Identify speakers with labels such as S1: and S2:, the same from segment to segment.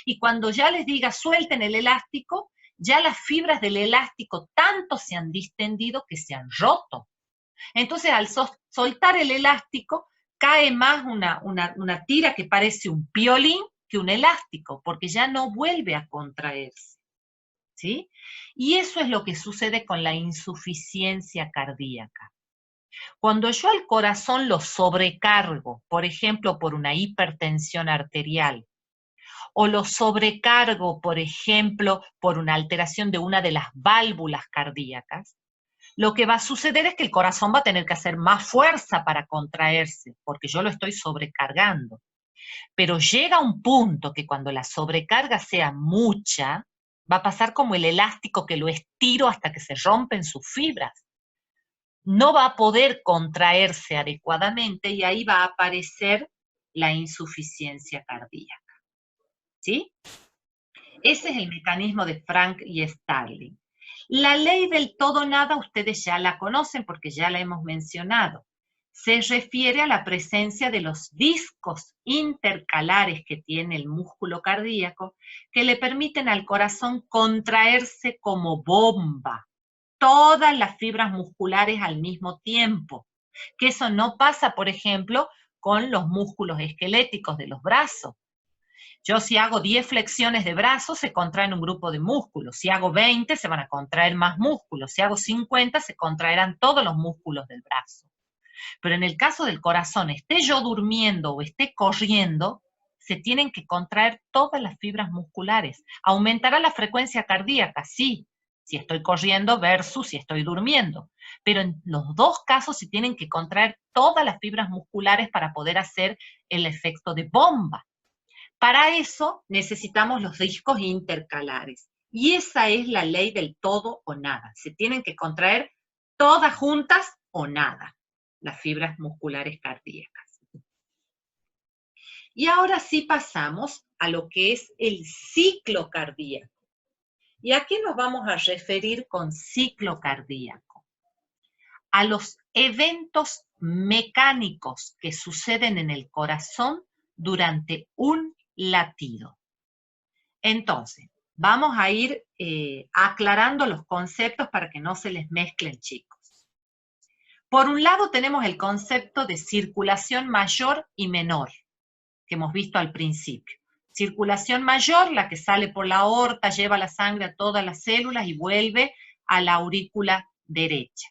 S1: Y cuando ya les diga suelten el elástico, ya las fibras del elástico tanto se han distendido que se han roto. Entonces, al soltar el elástico, cae más una tira que parece un piolín que un elástico, porque ya no vuelve a contraerse. ¿Sí? Y eso es lo que sucede con la insuficiencia cardíaca. Cuando yo al corazón lo sobrecargo, por ejemplo, por una hipertensión arterial, o lo sobrecargo, por ejemplo, por una alteración de una de las válvulas cardíacas, lo que va a suceder es que el corazón va a tener que hacer más fuerza para contraerse, porque yo lo estoy sobrecargando. Pero llega un punto que cuando la sobrecarga sea mucha, va a pasar como el elástico que lo estiro hasta que se rompen sus fibras. No va a poder contraerse adecuadamente y ahí va a aparecer la insuficiencia cardíaca. ¿Sí? Ese es el mecanismo de Frank y Starling. La ley del todo nada ustedes ya la conocen porque ya la hemos mencionado. Se refiere a la presencia de los discos intercalares que tiene el músculo cardíaco que le permiten al corazón contraerse como bomba, todas las fibras musculares al mismo tiempo. Que eso no pasa, por ejemplo, con los músculos esqueléticos de los brazos. Yo si hago 10 flexiones de brazos, se contraen un grupo de músculos. Si hago 20, se van a contraer más músculos. Si hago 50, se contraerán todos los músculos del brazo. Pero en el caso del corazón, esté yo durmiendo o esté corriendo, se tienen que contraer todas las fibras musculares. Aumentará la frecuencia cardíaca, sí, si estoy corriendo versus si estoy durmiendo. Pero en los dos casos se tienen que contraer todas las fibras musculares para poder hacer el efecto de bomba. Para eso necesitamos los discos intercalares. Y esa es la ley del todo o nada. Se tienen que contraer todas juntas o nada, las fibras musculares cardíacas. Y ahora sí pasamos a lo que es el ciclo cardíaco. ¿Y a qué nos vamos a referir con ciclo cardíaco? A los eventos mecánicos que suceden en el corazón durante un latido. Entonces, vamos a ir aclarando los conceptos para que no se les mezclen, chicos. Por un lado tenemos el concepto de circulación mayor y menor, que hemos visto al principio. Circulación mayor, la que sale por la aorta, lleva la sangre a todas las células y vuelve a la aurícula derecha.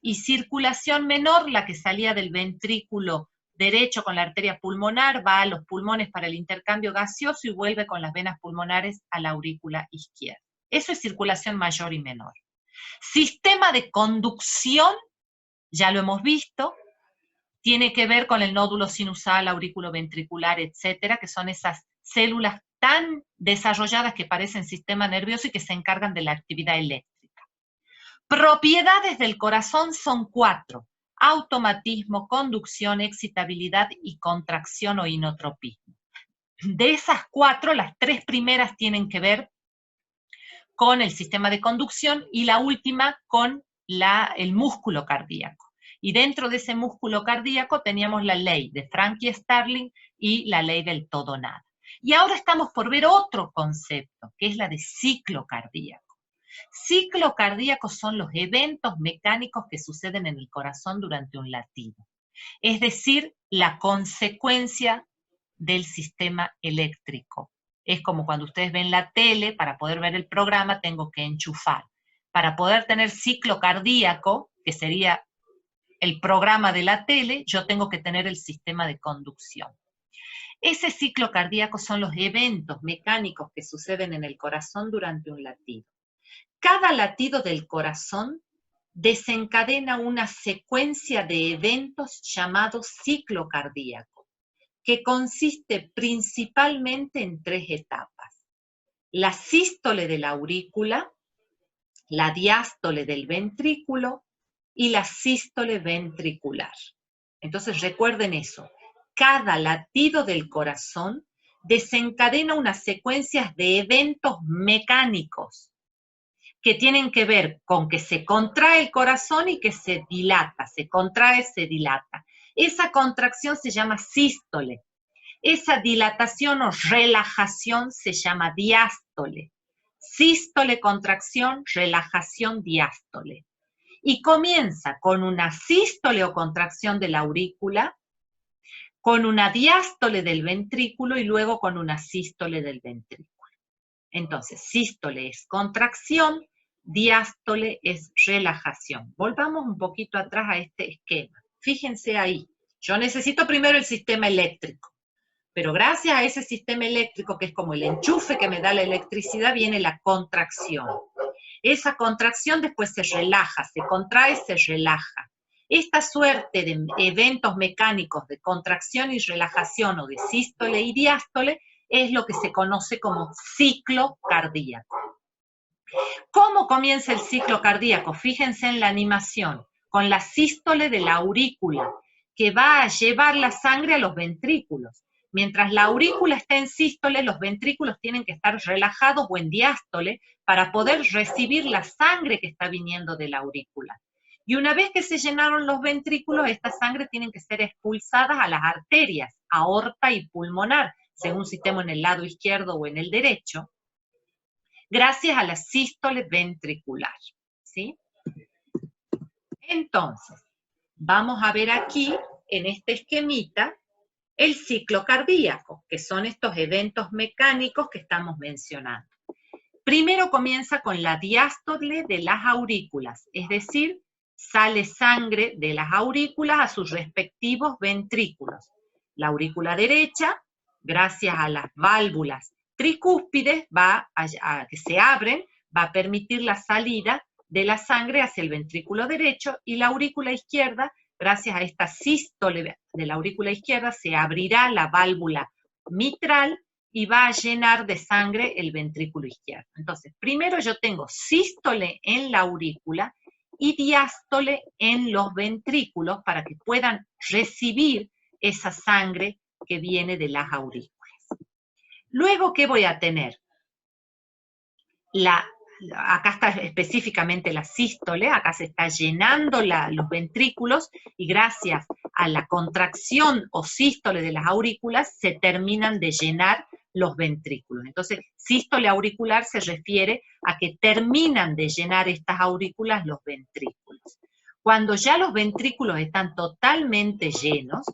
S1: Y circulación menor, la que salía del ventrículo derecho con la arteria pulmonar, va a los pulmones para el intercambio gaseoso y vuelve con las venas pulmonares a la aurícula izquierda. Eso es circulación mayor y menor. Sistema de conducción, ya lo hemos visto, tiene que ver con el nódulo sinusal, auriculoventricular, etcétera, que son esas células tan desarrolladas que parecen sistema nervioso y que se encargan de la actividad eléctrica. Propiedades del corazón son 4: automatismo, conducción, excitabilidad y contracción o inotropismo. De esas 4, las 3 primeras tienen que ver con el sistema de conducción y la última con el músculo cardíaco. Y dentro de ese músculo cardíaco teníamos la ley de Frank y Starling y la ley del todo nada. Y ahora estamos por ver otro concepto, que es la de ciclo cardíaco. Ciclo cardíaco son los eventos mecánicos que suceden en el corazón durante un latido. Es decir, la consecuencia del sistema eléctrico. Es como cuando ustedes ven la tele, para poder ver el programa tengo que enchufar. Para poder tener ciclo cardíaco, que sería el programa de la tele, yo tengo que tener el sistema de conducción. Ese ciclo cardíaco son los eventos mecánicos que suceden en el corazón durante un latido. Cada latido del corazón desencadena una secuencia de eventos llamados ciclo cardíaco, que consiste principalmente en 3 etapas: la sístole de la aurícula, la diástole del ventrículo y la sístole ventricular. Entonces recuerden eso, cada latido del corazón desencadena unas secuencias de eventos mecánicos que tienen que ver con que se contrae el corazón y que se dilata, se contrae, se dilata. Esa contracción se llama sístole. Esa dilatación o relajación se llama diástole. Sístole, contracción, relajación, diástole. Y comienza con una sístole o contracción de la aurícula, con una diástole del ventrículo y luego con una sístole del ventrículo. Entonces, sístole es contracción, diástole es relajación. Volvamos un poquito atrás a este esquema. Fíjense ahí, yo necesito primero el sistema eléctrico, pero gracias a ese sistema eléctrico, que es como el enchufe que me da la electricidad, viene la contracción. Esa contracción después se relaja, se contrae, se relaja. Esta suerte de eventos mecánicos de contracción y relajación o de sístole y diástole es lo que se conoce como ciclo cardíaco. ¿Cómo comienza el ciclo cardíaco? Fíjense en la animación, con la sístole de la aurícula, que va a llevar la sangre a los ventrículos. Mientras la aurícula está en sístole, los ventrículos tienen que estar relajados o en diástole para poder recibir la sangre que está viniendo de la aurícula. Y una vez que se llenaron los ventrículos, esta sangre tiene que ser expulsada a las arterias, aorta y pulmonar, según si estemos en el lado izquierdo o en el derecho, gracias a la sístole ventricular, ¿sí? Entonces, vamos a ver aquí, en este esquemita, el ciclo cardíaco, que son estos eventos mecánicos que estamos mencionando. Primero comienza con la diástole de las aurículas, es decir, sale sangre de las aurículas a sus respectivos ventrículos. La aurícula derecha, gracias a las válvulas tricúspides, que se abren, va a permitir la salida de la sangre hacia el ventrículo derecho, y la aurícula izquierda, gracias a esta sístole de la aurícula izquierda, se abrirá la válvula mitral y va a llenar de sangre el ventrículo izquierdo. Entonces, primero yo tengo sístole en la aurícula y diástole en los ventrículos para que puedan recibir esa sangre que viene de las aurículas. Luego, ¿qué voy a tener? Acá está específicamente la sístole, acá se está llenando los ventrículos y gracias a la contracción o sístole de las aurículas se terminan de llenar los ventrículos. Entonces, sístole auricular se refiere a que terminan de llenar estas aurículas los ventrículos. Cuando ya los ventrículos están totalmente llenos,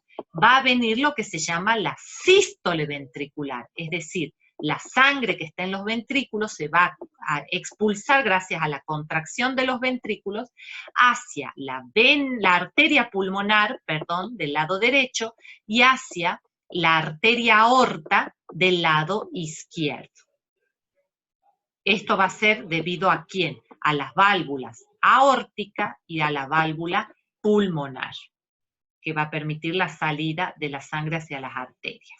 S1: va a venir lo que se llama la sístole ventricular, es decir, la sangre que está en los ventrículos se va a expulsar gracias a la contracción de los ventrículos hacia la arteria pulmonar, del lado derecho, y hacia la arteria aorta del lado izquierdo. Esto va a ser debido a ¿quién? A las válvulas aórtica y a la válvula pulmonar, que va a permitir la salida de la sangre hacia las arterias.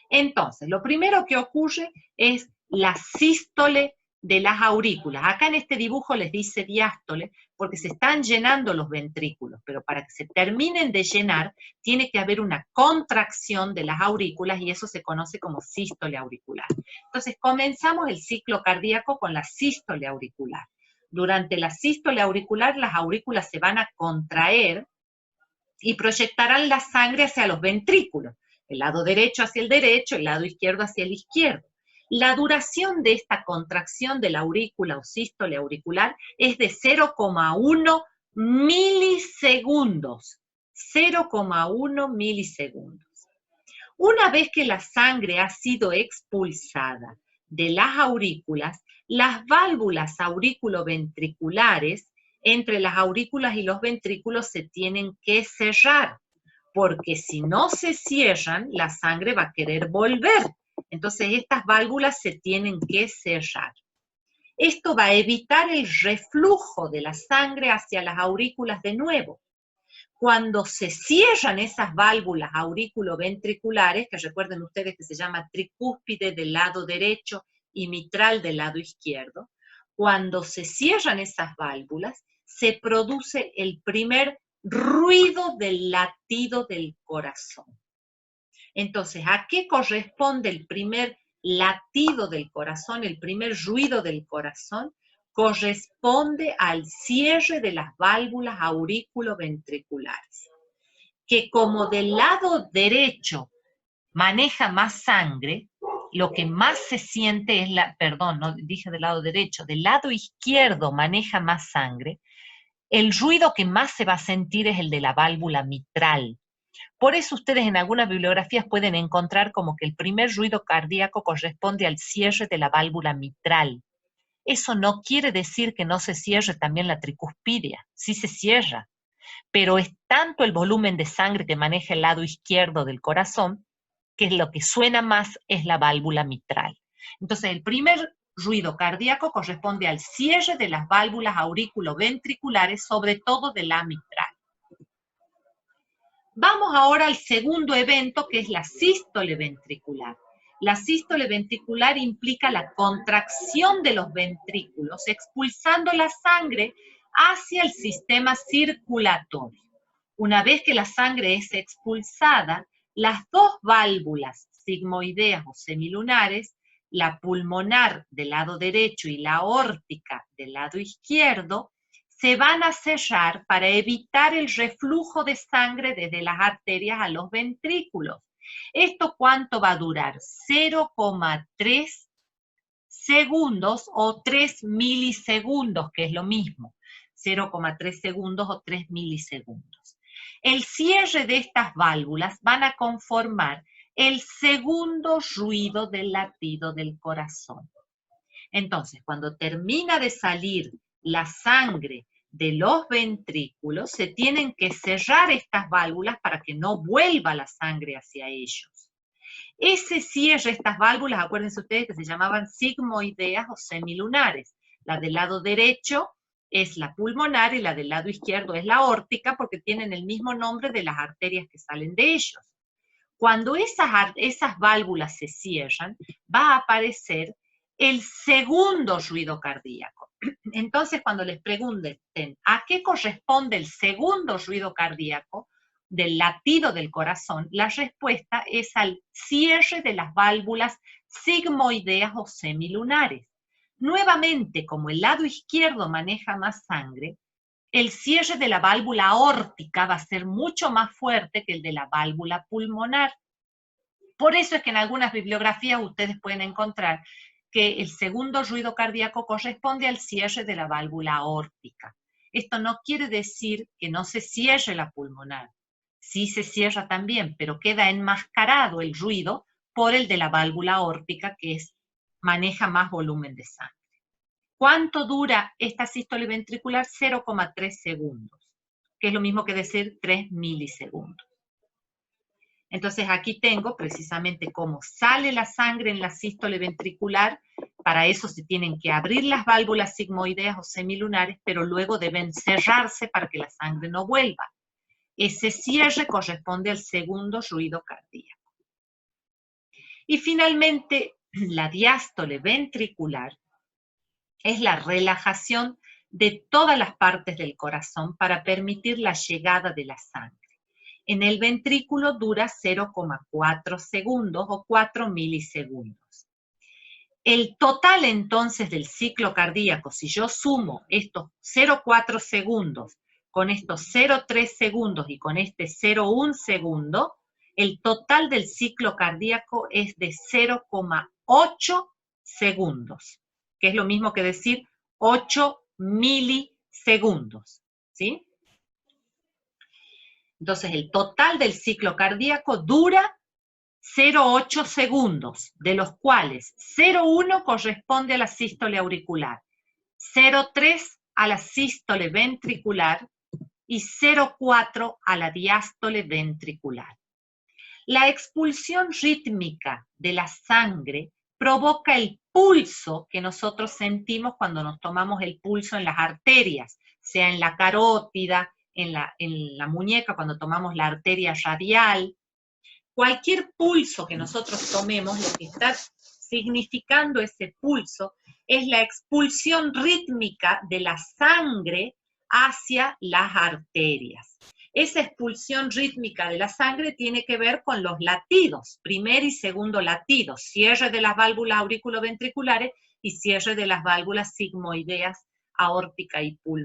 S1: Entonces, lo primero que ocurre es la sístole de las aurículas. Acá en este dibujo les dice diástole porque se están llenando los ventrículos, pero para que se terminen de llenar tiene que haber una contracción de las aurículas y eso se conoce como sístole auricular. Entonces comenzamos el ciclo cardíaco con la sístole auricular. Durante la sístole auricular las aurículas se van a contraer y proyectarán la sangre hacia los ventrículos, el lado derecho hacia el derecho, el lado izquierdo hacia el izquierdo. La duración de esta contracción de la aurícula o sístole auricular es de 0,1 milisegundos. 0,1 milisegundos. Una vez que la sangre ha sido expulsada de las aurículas, las válvulas auriculoventriculares entre las aurículas y los ventrículos se tienen que cerrar, porque si no se cierran, la sangre va a querer volver. Entonces estas válvulas se tienen que cerrar. Esto va a evitar el reflujo de la sangre hacia las aurículas de nuevo. Cuando se cierran esas válvulas auriculoventriculares, que recuerden ustedes que se llama tricúspide del lado derecho y mitral del lado izquierdo, cuando se cierran esas válvulas, se produce el primer ruido del latido del corazón. Entonces, ¿a qué corresponde el primer latido del corazón, el primer ruido del corazón? Corresponde al cierre de las válvulas auriculoventriculares, que como del lado derecho maneja más sangre, lo que más se siente es perdón, no dije del lado derecho, del lado izquierdo maneja más sangre, el ruido que más se va a sentir es el de la válvula mitral. Por eso ustedes en algunas bibliografías pueden encontrar como que el primer ruido cardíaco corresponde al cierre de la válvula mitral. Eso no quiere decir que no se cierre también la tricuspidia, sí se cierra, pero es tanto el volumen de sangre que maneja el lado izquierdo del corazón, que lo que suena más es la válvula mitral. Entonces el primer ruido cardíaco corresponde al cierre de las válvulas auriculoventriculares, sobre todo de la mitral. Vamos ahora al segundo evento, que es la sístole ventricular. La sístole ventricular implica la contracción de los ventrículos, expulsando la sangre hacia el sistema circulatorio. Una vez que la sangre es expulsada, las dos válvulas sigmoideas o semilunares, la pulmonar del lado derecho y la aórtica del lado izquierdo, se van a cerrar para evitar el reflujo de sangre desde las arterias a los ventrículos. ¿Esto cuánto va a durar? 0,3 segundos o 3 milisegundos, que es lo mismo. 0,3 segundos o 3 milisegundos. El cierre de estas válvulas van a conformar el segundo ruido del latido del corazón. Entonces, cuando termina de salir la sangre de los ventrículos, se tienen que cerrar estas válvulas para que no vuelva la sangre hacia ellos. Ese cierre, estas válvulas, acuérdense ustedes que se llamaban sigmoideas o semilunares. La del lado derecho es la pulmonar y la del lado izquierdo es la aórtica, porque tienen el mismo nombre de las arterias que salen de ellos. Cuando esas válvulas se cierran, va a aparecer el segundo ruido cardíaco. Entonces, cuando les pregunten a qué corresponde el segundo ruido cardíaco del latido del corazón, la respuesta es al cierre de las válvulas sigmoideas o semilunares. Nuevamente, como el lado izquierdo maneja más sangre, el cierre de la válvula aórtica va a ser mucho más fuerte que el de la válvula pulmonar. Por eso es que en algunas bibliografías ustedes pueden encontrar que el segundo ruido cardíaco corresponde al cierre de la válvula aórtica. Esto no quiere decir que no se cierre la pulmonar. Sí se cierra también, pero queda enmascarado el ruido por el de la válvula aórtica, que maneja más volumen de sangre. ¿Cuánto dura esta sístole ventricular? 0,3 segundos, que es lo mismo que decir 3 milisegundos. Entonces aquí tengo precisamente cómo sale la sangre en la sístole ventricular. Para eso se tienen que abrir las válvulas sigmoideas o semilunares, pero luego deben cerrarse para que la sangre no vuelva. Ese cierre corresponde al segundo ruido cardíaco. Y finalmente, la diástole ventricular es la relajación de todas las partes del corazón para permitir la llegada de la sangre. En el ventrículo dura 0,4 segundos o 4 milisegundos. El total entonces del ciclo cardíaco, si yo sumo estos 0,4 segundos con estos 0,3 segundos y con este 0,1 segundo, el total del ciclo cardíaco es de 0,8 segundos, que es lo mismo que decir 8 milisegundos, ¿sí? Entonces, el total del ciclo cardíaco dura 0,8 segundos, de los cuales 0,1 corresponde a la sístole auricular, 0,3 a la sístole ventricular y 0,4 a la diástole ventricular. La expulsión rítmica de la sangre provoca el pulso que nosotros sentimos cuando nos tomamos el pulso en las arterias, sea en la carótida, en la muñeca, cuando tomamos la arteria radial. Cualquier pulso que nosotros tomemos, lo que está significando ese pulso es la expulsión rítmica de la sangre hacia las arterias. Esa expulsión rítmica de la sangre tiene que ver con los latidos, primer y segundo latido, cierre de las válvulas auriculoventriculares y cierre de las válvulas sigmoideas, aórtica y pulmonar.